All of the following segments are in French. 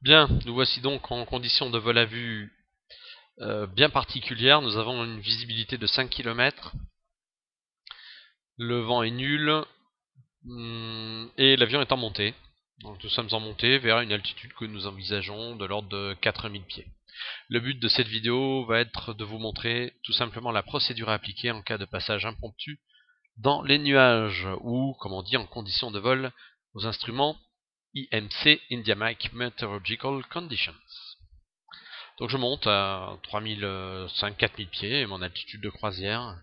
Bien, nous voici donc en condition de vol à vue bien particulière. Nous avons une visibilité de 5 km. Le vent est nul et l'avion est en montée. Donc nous sommes en montée vers une altitude que nous envisageons de l'ordre de 4000 pieds. Le but de cette vidéo va être de vous montrer tout simplement la procédure à appliquer en cas de passage impromptu dans les nuages ou, comme on dit en conditions de vol, aux instruments IMC, India Mike Meteorological Conditions. Donc je monte à 3005-4000 pieds, et mon altitude de croisière.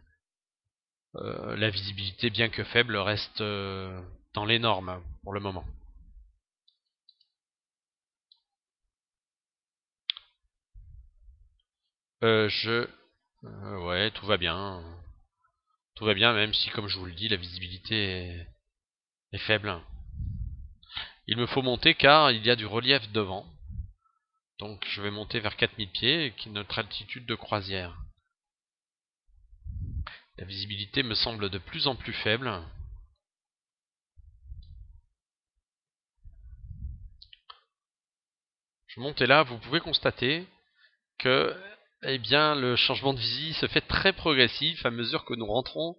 La visibilité, bien que faible, reste dans les normes pour le moment. Ouais, tout va bien. Tout va bien, même si, comme je vous le dis, la visibilité est faible. Il me faut monter car il y a du relief devant. Donc je vais monter vers 4000 pieds, qui est notre altitude de croisière. La visibilité me semble de plus en plus faible. Je monte et là, vous pouvez constater que eh bien, le changement de visie se fait très progressif à mesure que nous rentrons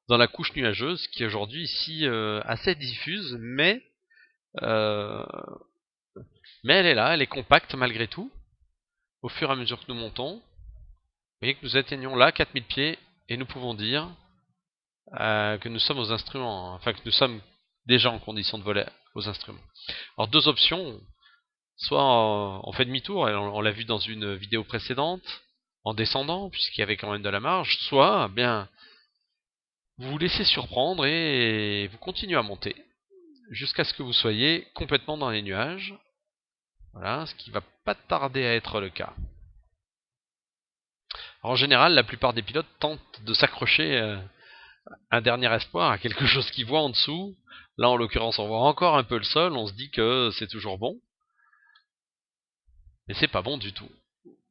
dans la couche nuageuse, qui est aujourd'hui ici assez diffuse, euh, mais elle est là, elle est compacte malgré tout. Au fur et à mesure que nous montons, vous voyez que nous atteignons là 4000 pieds, et nous pouvons dire que nous sommes aux instruments, enfin que nous sommes déjà en condition de voler aux instruments. Alors deux options, soit on fait demi-tour, et on l'a vu dans une vidéo précédente, en descendant, puisqu'il y avait quand même de la marge, soit bien vous vous laissez surprendre et vous continuez à monter jusqu'à ce que vous soyez complètement dans les nuages. Voilà, ce qui va pas tarder à être le cas. Alors, en général, la plupart des pilotes tentent de s'accrocher un dernier espoir à quelque chose qu'ils voient en dessous. Là, en l'occurrence, on voit encore un peu le sol, on se dit que c'est toujours bon. Mais c'est pas bon du tout.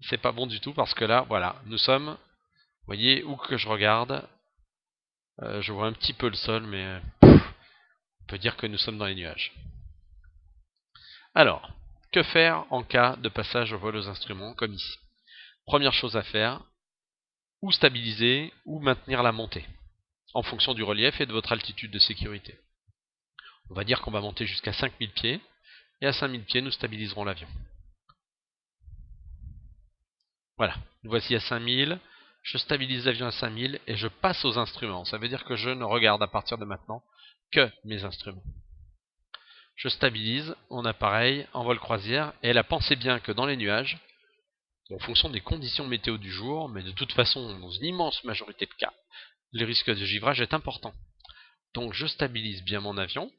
C'est pas bon du tout parce que là, voilà, nous sommes, vous voyez, où que je regarde, je vois un petit peu le sol, mais on peut dire que nous sommes dans les nuages. Alors, que faire en cas de passage au vol aux instruments, comme ici? Première chose à faire, ou stabiliser, ou maintenir la montée, en fonction du relief et de votre altitude de sécurité. On va dire qu'on va monter jusqu'à 5000 pieds, et à 5000 pieds, nous stabiliserons l'avion. Voilà, nous voici à 5000, je stabilise l'avion à 5000, et je passe aux instruments. Ça veut dire que je ne regarde à partir de maintenant que mes instruments. Je stabilise mon appareil en vol croisière, et là, pensez bien que dans les nuages, en fonction des conditions météo du jour, mais de toute façon, dans une immense majorité de cas, le risque de givrage est important. Donc je stabilise bien mon avion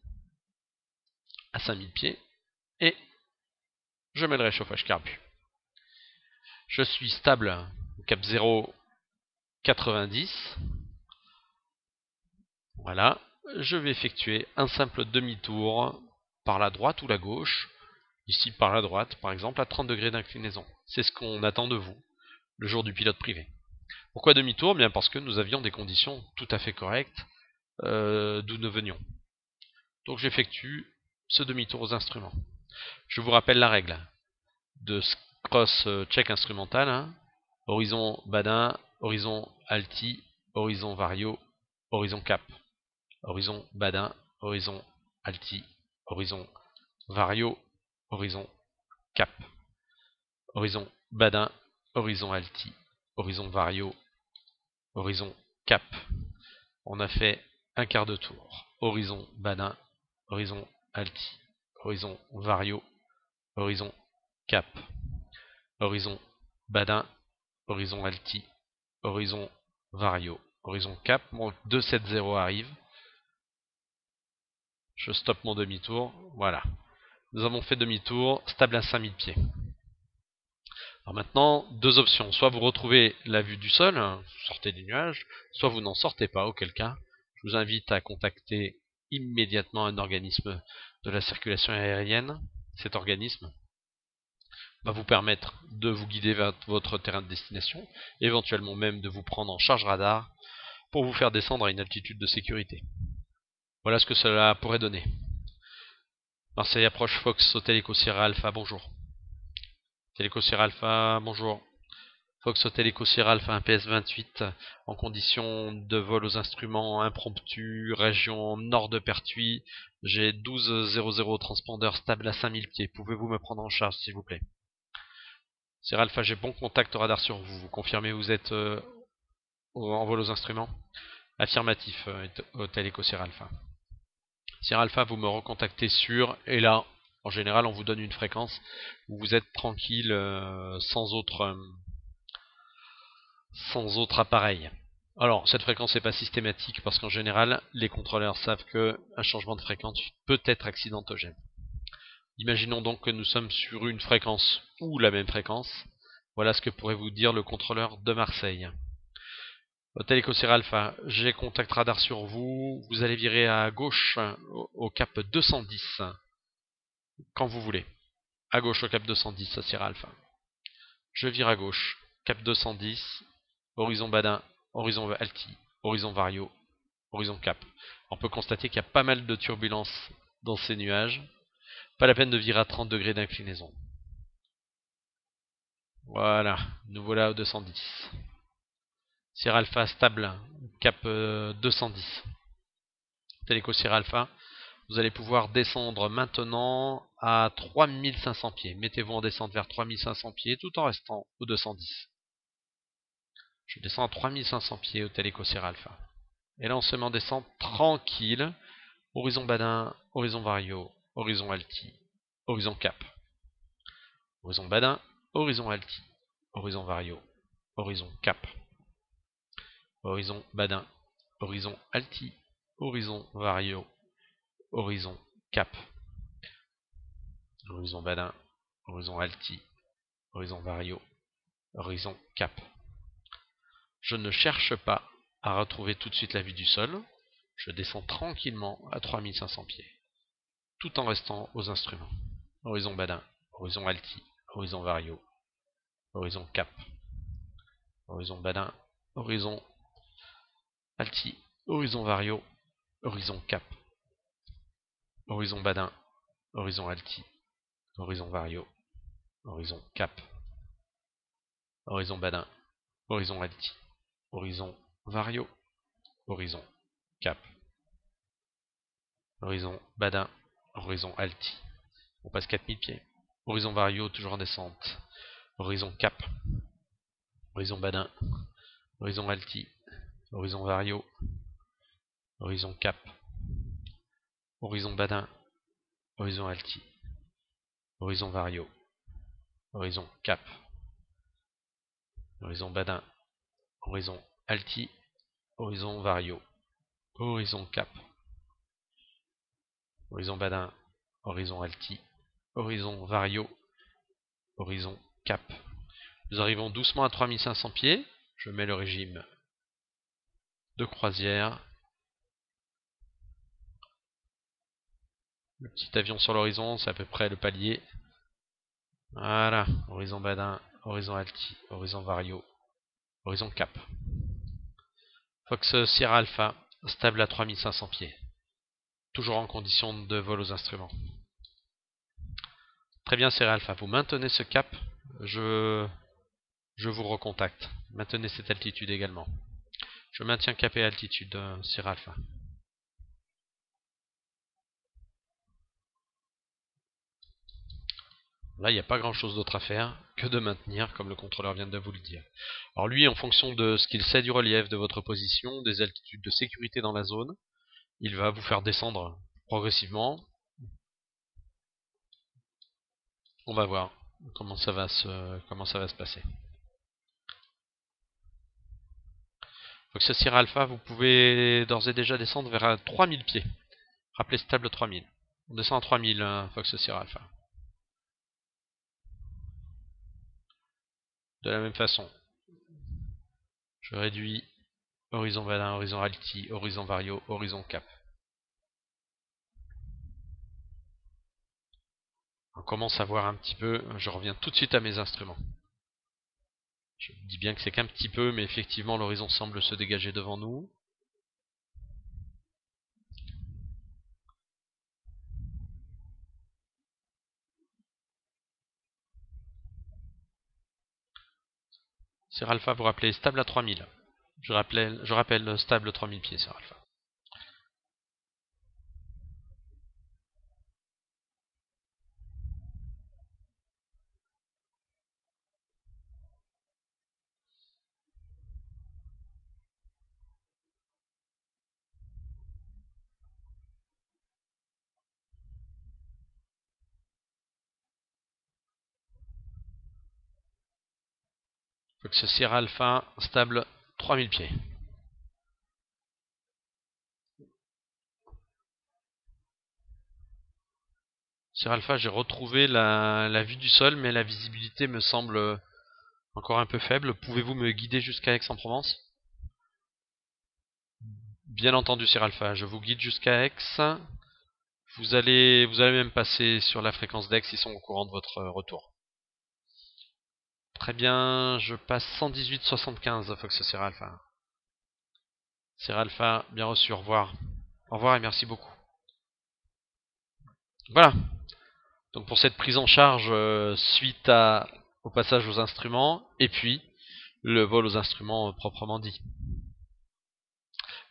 à 5000 pieds et je mets le réchauffage carbu. Je suis stable au cap 0,90. Voilà. Je vais effectuer un simple demi-tour par la droite ou la gauche. Ici par la droite, par exemple, à 30 degrés d'inclinaison. C'est ce qu'on attend de vous, le jour du pilote privé. Pourquoi demi-tour? Bien parce que nous avions des conditions tout à fait correctes d'où nous venions. Donc j'effectue ce demi-tour aux instruments. Je vous rappelle la règle de cross check instrumental, hein. Horizon badin, horizon alti, horizon vario, horizon cap. Horizon badin, horizon alti, horizon vario, horizon cap. Horizon badin, horizon alti, horizon vario, horizon cap. On a fait un quart de tour. Horizon badin, horizon alti, horizon vario, horizon cap. Horizon badin, horizon alti, horizon vario, horizon cap. Mon 270 arrive. Je stoppe mon demi-tour. Voilà. Nous avons fait demi-tour, stable à 5000 pieds. Alors maintenant, deux options. Soit vous retrouvez la vue du sol, hein, vous sortez des nuages, soit vous n'en sortez pas, auquel cas, je vous invite à contacter immédiatement un organisme de la circulation aérienne. Cet organisme va vous permettre de vous guider vers votre terrain de destination, éventuellement même de vous prendre en charge radar pour vous faire descendre à une altitude de sécurité. Voilà ce que cela pourrait donner. Marseille approche Fox Hotel Eco Sierra Alpha, bonjour. Hôtel Éco Alpha, bonjour. Fox Hôtel Éco Alpha, un PS28 en condition de vol aux instruments impromptu, région nord de Pertuis. J'ai 1200 transpondeur stable à 5000 pieds. Pouvez-vous me prendre en charge, s'il vous plaît? Sierra Alpha, j'ai bon contact radar sur vous. Vous confirmez vous êtes en vol aux instruments? Affirmatif, Hôtel Éco Alpha. Sierra Alpha, vous me recontactez sur, et là, en général, on vous donne une fréquence où vous êtes tranquille, sans autre appareil. Alors, cette fréquence n'est pas systématique parce qu'en général, les contrôleurs savent que un changement de fréquence peut être accidentogène. Imaginons donc que nous sommes sur une fréquence ou la même fréquence. Voilà ce que pourrait vous dire le contrôleur de Marseille. Hôtel Éco Alpha, j'ai contact radar sur vous. Vous allez virer à gauche au cap 210 quand vous voulez. À gauche au cap 210 à Sierra Alpha. Je vire à gauche, cap 210, horizon Badin, horizon Alti, horizon Vario, horizon Cap. On peut constater qu'il y a pas mal de turbulences dans ces nuages. Pas la peine de virer à 30 degrés d'inclinaison. Voilà, nous voilà au 210. Sierra Alpha stable, cap 210. Téléco Sierra Alpha, vous allez pouvoir descendre maintenant à 3500 pieds. Mettez-vous en descente vers 3500 pieds tout en restant au 210. Je descends à 3500 pieds au Téléco Sierra Alpha. Et là on se met en descente tranquille. Horizon Badin, horizon Vario, horizon Alti, horizon Cap. Horizon Badin, horizon Alti, horizon Vario, horizon Cap. Horizon Badin, horizon Alti, horizon Vario, horizon Cap. Horizon Badin, horizon Alti, horizon Vario, horizon Cap. Je ne cherche pas à retrouver tout de suite la vue du sol. Je descends tranquillement à 3500 pieds, tout en restant aux instruments. Horizon Badin, horizon Alti, horizon Vario, horizon Cap. Horizon Badin, horizon Alti, horizon Vario, horizon Cap. Horizon Badin, horizon Alti, horizon Vario, horizon Cap. Horizon Badin, horizon Alti, horizon Vario, horizon Cap. Horizon Badin, horizon Alti. On passe 4000 pieds. Horizon Vario, toujours en descente. Horizon Cap. Horizon Badin, horizon Alti, horizon Vario, horizon Cap. Horizon Badin, horizon Alti, horizon Vario, horizon Cap. Horizon Badin, horizon Alti, horizon Vario, horizon Cap. Horizon Badin, horizon Alti, horizon Vario, horizon Cap. Nous arrivons doucement à 3500 pieds. Je mets le régime de croisière. Le petit avion sur l'horizon, c'est à peu près le palier. Voilà, horizon Badin, horizon Alti, horizon Vario, horizon Cap. Fox Sierra Alpha, stable à 3500 pieds. Toujours en condition de vol aux instruments. Très bien Sierra Alpha, vous maintenez ce cap, je vous recontacte. Maintenez cette altitude également. Je maintiens cap et altitude Sierra Alpha. Là, il n'y a pas grand chose d'autre à faire que de maintenir, comme le contrôleur vient de vous le dire. Alors lui, en fonction de ce qu'il sait du relief, de votre position, des altitudes de sécurité dans la zone, il va vous faire descendre progressivement. On va voir comment ça va se passer. Donc ce Sierra Alpha, vous pouvez d'ores et déjà descendre vers 3000 pieds. Rappelez stable 3000. On descend à 3000, Fox Sierra Alpha. De la même façon, je réduis horizon Badin, horizon Alti, horizon Vario, horizon Cap. On commence à voir un petit peu, je reviens tout de suite à mes instruments. Je dis bien que c'est qu'un petit peu, mais effectivement l'horizon semble se dégager devant nous. Sierra Alpha, vous rappelez, stable à 3000. Je rappelle stable 3000 pieds, Sierra Alpha. Faut que ce Sierra Alpha stable 3000 pieds. Sierra Alpha, j'ai retrouvé la vue du sol, mais la visibilité me semble encore un peu faible. Pouvez-vous me guider jusqu'à Aix-en-Provence? Bien entendu, Sierra Alpha, je vous guide jusqu'à Aix. Vous allez même passer sur la fréquence d'Aix, ils sont au courant de votre retour. Très bien, je passe 118,75 Fox Sierra Alpha. Sierra Alpha, bien reçu, au revoir. Au revoir et merci beaucoup. Voilà, donc pour cette prise en charge suite au passage aux instruments, et puis le vol aux instruments proprement dit.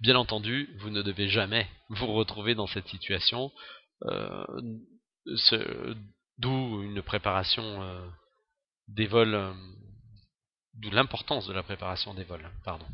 Bien entendu, vous ne devez jamais vous retrouver dans cette situation, d'où une préparation des vols, d'où l'importance de la préparation des vols, pardon.